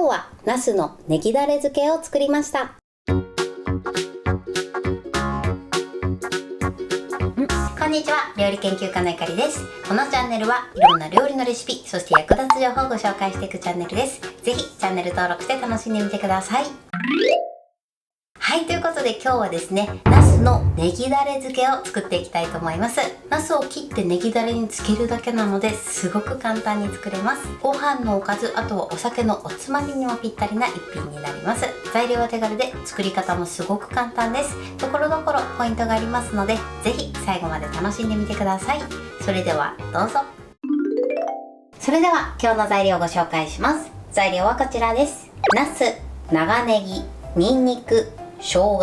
今日はナスのネギダレ漬けを作りました。こんにちは、料理研究家のゆかりです。このチャンネルはいろんな料理のレシピ、そして役立つ情報をご紹介していくチャンネルです。ぜひチャンネル登録して楽しんでみてください。はい、ということで今日はですね、ナスのネギダレ漬けを作っていきたいと思います。ナスを切ってネギダレにつけるだけなのですごく簡単に作れます。ご飯のおかず、あとはお酒のおつまみにもぴったりな一品になります。材料は手軽で作り方もすごく簡単です。ところどころポイントがありますので、ぜひ最後まで楽しんでみてください。それではどうぞ。それでは今日の材料をご紹介します。材料はこちらです。ナス、長ネギ、ニンニク、生姜、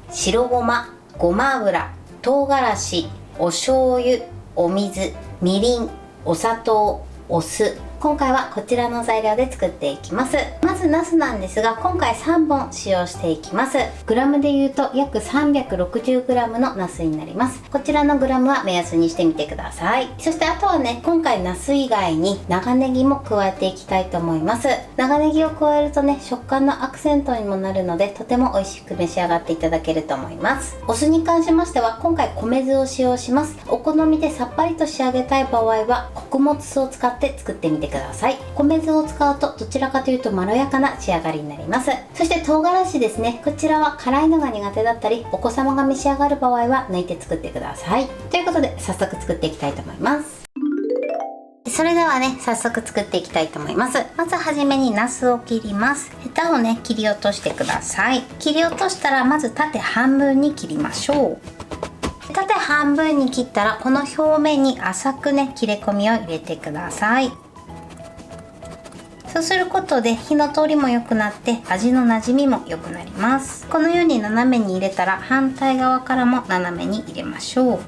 白ごま、ごま油、唐辛子、お醤油、お水、みりん、お砂糖、お酢。今回はこちらの材料で作っていきます。まずナスなんですが、今回3本使用していきます。グラムで言うと約 360g のナスになります。こちらのグラムは目安にしてみてください。そしてあとはね、今回ナス以外に長ネギも加えていきたいと思います。長ネギを加えるとね、食感のアクセントにもなるので、とても美味しく召し上がっていただけると思います。お酢に関しましては、今回米酢を使用します。お好みでさっぱりと仕上げたい場合は穀物酢を使って作ってみてください。米酢を使うとどちらかというとまろやかな仕上がりになります。そして唐辛子ですね、こちらは辛いのが苦手だったりお子様が召し上がる場合は抜いて作ってください。ということで早速作っていきたいと思います。それではね、早速作っていきたいと思います。まずはじめにナスを切ります。ヘタをね、切り落としてください。切り落としたらまず縦半分に切りましょう。縦半分に切ったらこの表面に浅くね、切れ込みを入れてください。そうすることで火の通りも良くなって味の馴染みも良くなります。このように斜めに入れたら反対側からも斜めに入れましょう。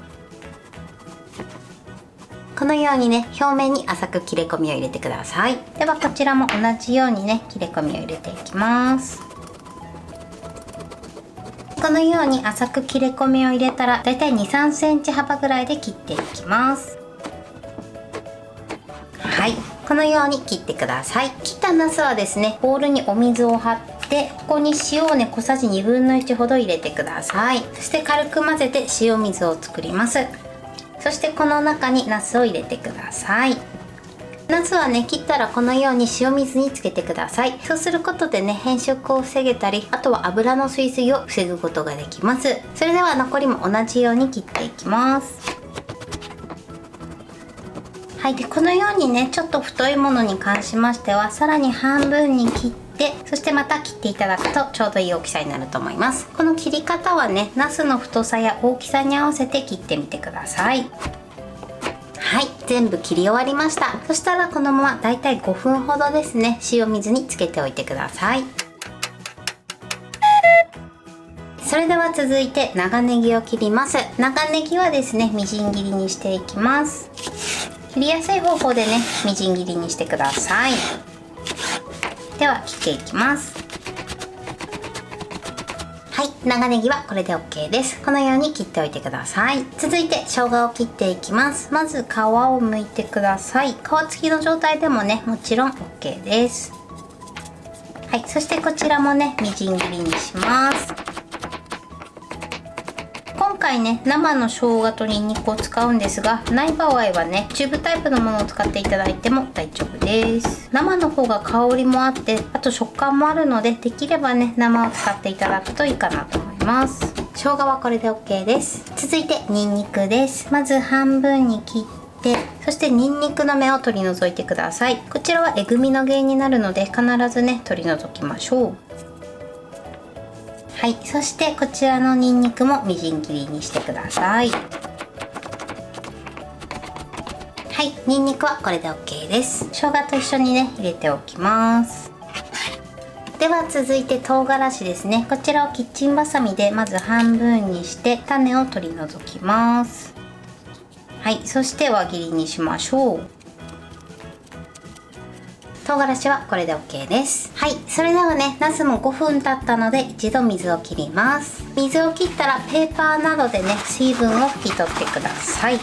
このようにね、表面に浅く切れ込みを入れてください。ではこちらも同じようにね、切れ込みを入れていきます。このように浅く切れ込みを入れたらだいたい 2,3 センチ幅ぐらいで切っていきます。はい、このように切ってください。切ったナスはですね、ボウルにお水を張ってここに塩をね、小さじ1/2ほど入れてください。そして軽く混ぜて塩水を作ります。そしてこの中にナスを入れてください。ナスはね、切ったらこのように塩水につけてください。そうすることでね、変色を防げたり、あとは油の吸い過ぎを防ぐことができます。それでは残りも同じように切っていきます。はい、でこのようにね、ちょっと太いものに関しましてはさらに半分に切って、そしてまた切っていただくとちょうどいい大きさになると思います。この切り方はね、ナスの太さや大きさに合わせて切ってみてください。はい、全部切り終わりました。そしたらこのままだいたい5分ほどですね、塩水につけておいてください。それでは続いて長ネギを切ります。長ネギはですね、みじん切りにしていきます。切りやすい方法でね、みじん切りにしてください。では切っていきます。はい、長ネギはこれで OK です。このように切っておいてください。続いて生姜を切っていきます。まず皮を剥いてください。皮付きの状態でもね、もちろん OK です。はい、そしてこちらもね、みじん切りにします。今回ね、生の生姜とニンニクを使うんですが、ない場合はね、チューブタイプのものを使っていただいても大丈夫です。生の方が香りもあって、あと食感もあるので、できればね、生を使っていただくといいかなと思います。生姜はこれで OK です。続いてニンニクです。まず半分に切って、そしてニンニクの芽を取り除いてください。こちらはえぐみの原因になるので、必ずね、取り除きましょう。はい、そしてこちらのニンニクもみじん切りにしてください。はい、ニンニクはこれで OK です。生姜と一緒にね、入れておきます。では続いて唐辛子ですね。こちらをキッチンバサミでまず半分にして種を取り除きます。はい、そして輪切りにしましょう。唐辛子はこれで OK です。はい、それではね、ナスも5分経ったので一度水を切ります。水を切ったらペーパーなどでね、水分を拭き取ってください。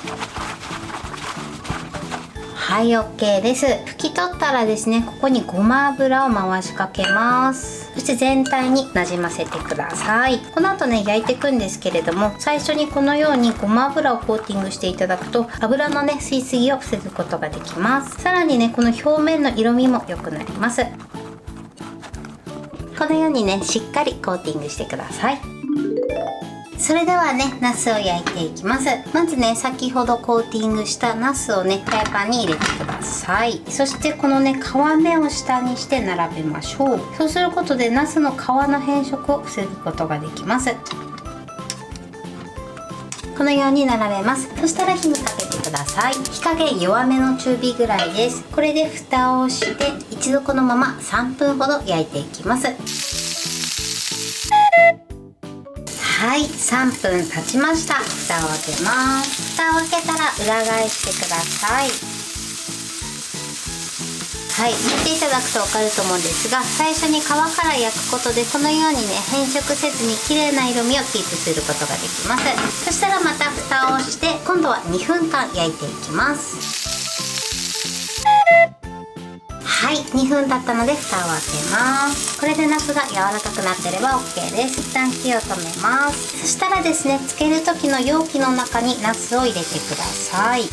はい、 OK です。拭き取ったらですね、ここにごま油を回しかけます。そして全体になじませてください。この後ね、焼いていくんですけれども、最初にこのようにごま油をコーティングしていただくと油のね、吸いすぎを防ぐことができます。さらにね、この表面の色味も良くなります。このようにね、しっかりコーティングしてください。それではね、ナスを焼いていきます。まずね、先ほどコーティングしたナスをね、フライパンに入れてください。そしてこのね、皮目を下にして並べましょう。そうすることでナスの皮の変色を防ぐことができます。このように並べます。そしたら火にかけてください。火加減弱めの中火ぐらいです。これで蓋をして一度このまま3分ほど焼いていきます。はい、3分経ちました。蓋を開けます。蓋を開けたら裏返してください。はい、見ていただくと分かると思うんですが、最初に皮から焼くことでこのようにね、変色せずに綺麗な色味をキープすることができます。そしたらまた蓋をして今度は2分間焼いていきます。はい、2分経ったので蓋を開けます。これでナスが柔らかくなってれば OK です。一旦火を止めます。そしたらですね、つける時の容器の中にナスを入れてください。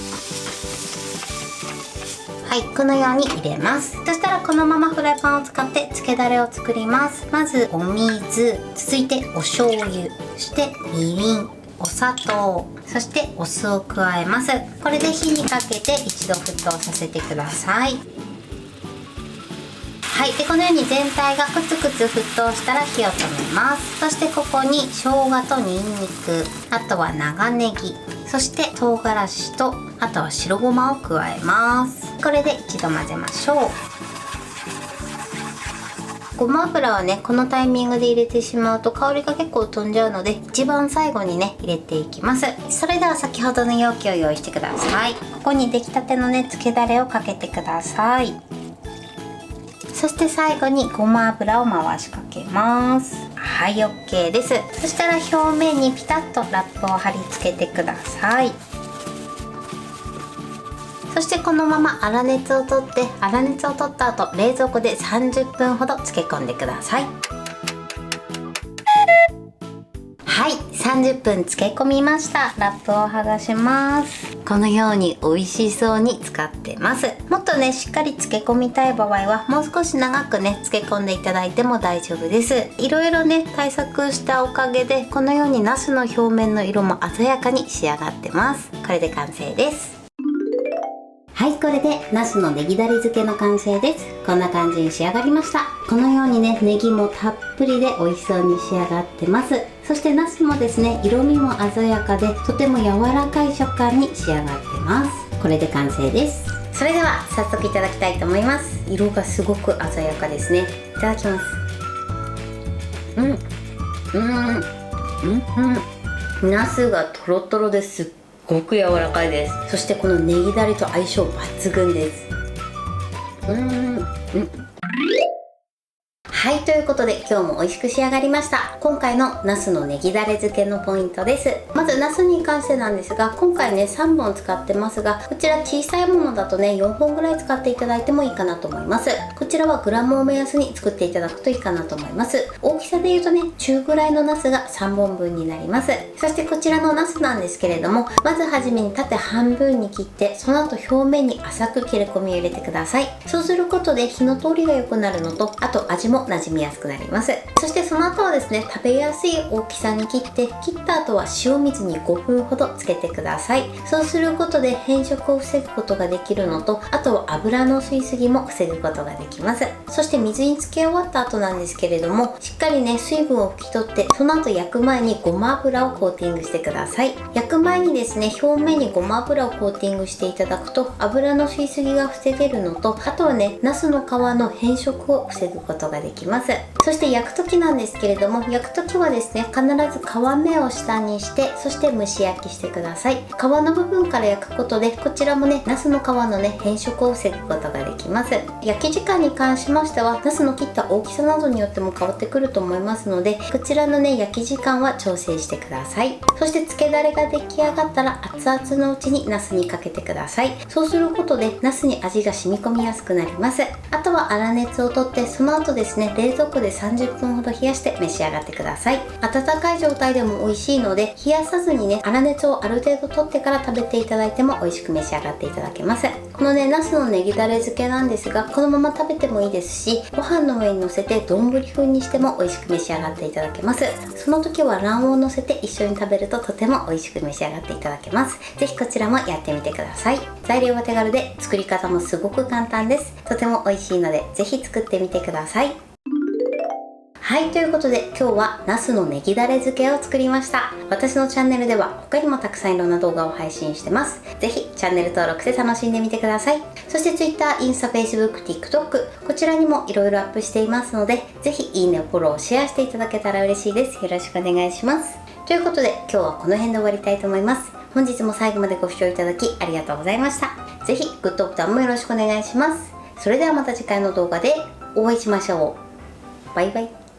はい、このように入れます。そしたらこのままフライパンを使って漬けだれを作ります。まずお水、続いてお醤油、そしてみりん、お砂糖、そしてお酢を加えます。これで火にかけて一度沸騰させてください。はい、でこのように全体がクツクツ沸騰したら火を止めます。そしてここに生姜とニンニク、あとは長ネギ、そして唐辛子とあとは白ごまを加えます。これで一度混ぜましょう。ごま油はね、このタイミングで入れてしまうと香りが結構飛んじゃうので、一番最後にね入れていきます。それでは先ほどの容器を用意してください。ここに出来たてのね、漬けだれをかけてください。そして最後にごま油を回しかけます。はい、 OK です。そしたら表面にピタッとラップを貼り付けてください。そしてこのまま粗熱を取った後冷蔵庫で30分ほど漬け込んでください。はい、30分漬け込みました。ラップを剥がします。このように美味しそうに使ってます。もっとね、しっかり漬け込みたい場合はもう少し長くね漬け込んでいただいても大丈夫です。いろいろね対策したおかげでこのようにナスの表面の色も鮮やかに仕上がってます。これで完成です。はい、これでナスのネギだれ漬けの完成です。こんな感じに仕上がりました。このようにね、ネギもたっぷりで美味しそうに仕上がってます。そしてナスもですね、色味も鮮やかでとても柔らかい食感に仕上がってます。これで完成です。それでは早速いただきたいと思います。色がすごく鮮やかですね。いただきます。ナスがトロトロです。すごく柔らかいです。そしてこのネギだれと相性抜群です。はい、ということで今日も美味しく仕上がりました。今回のナスのネギだれ漬けのポイントです。まずナスに関してなんですが、今回ね3本使ってますが、こちら小さいものだとね4本ぐらい使っていただいてもいいかなと思います。こちらはグラムを目安に作っていただくといいかなと思います。大きさで言うとね、中ぐらいのナスが3本分になります。そしてこちらのナスなんですけれども、まずはじめに縦半分に切って、その後表面に浅く切れ込みを入れてください。そうすることで火の通りが良くなるのと、あと味も馴染みやすくなります。そしてその後はですね、食べやすい大きさに切って、切った後は塩水に5分ほどつけてください。そうすることで変色を防ぐことができるのと、あとは油の吸いすぎも防ぐことができます。そして水につけ終わった後なんですけれども、しっかりね水分を拭き取って、その後焼く前にごま油をコーティングしてください。焼く前にですね、表面にごま油をコーティングしていただくと油の吸いすぎが防げるのと、あとはねナスの皮の変色を防ぐことができます。ます。そして焼く時なんですけれども、焼く時はですね、必ず皮目を下にして、そして蒸し焼きしてください。皮の部分から焼くことで、こちらもね、ナスの皮のね、変色を防ぐことができます。焼き時間に関しましては、ナスの切った大きさなどによっても変わってくると思いますので、こちらのね、焼き時間は調整してください。そして漬けだれが出来上がったら、熱々のうちにナスにかけてください。そうすることで、ナスに味が染み込みやすくなります。あとは粗熱をとって、その後ですね、冷蔵庫で30分ほど冷やして召し上がってください。温かい状態でも美味しいので、冷やさずにね、粗熱をある程度とってから食べていただいても美味しく召し上がっていただけます。このね、ナスのネギだれ漬けなんですが、このまま食べてもいいですし、ご飯の上にのせて丼風にしても美味しく召し上がっていただけます。その時は卵黄をのせて一緒に食べるととても美味しく召し上がっていただけます。ぜひこちらもやってみてください。材料は手軽で、作り方もすごく簡単です。とても美味しいので、ぜひ作ってみてください。はい、ということで今日はナスのネギだれ漬けを作りました。私のチャンネルでは他にもたくさんいろんな動画を配信してます。ぜひチャンネル登録して楽しんでみてください。そして Twitter、インスタ、Facebook、TikTok こちらにもいろいろアップしていますので、ぜひいいね、フォロー、シェアしていただけたら嬉しいです。よろしくお願いします。ということで今日はこの辺で終わりたいと思います。本日も最後までご視聴いただきありがとうございました。ぜひグッドボタンもよろしくお願いします。それではまた次回の動画でお会いしましょう。バイバイ。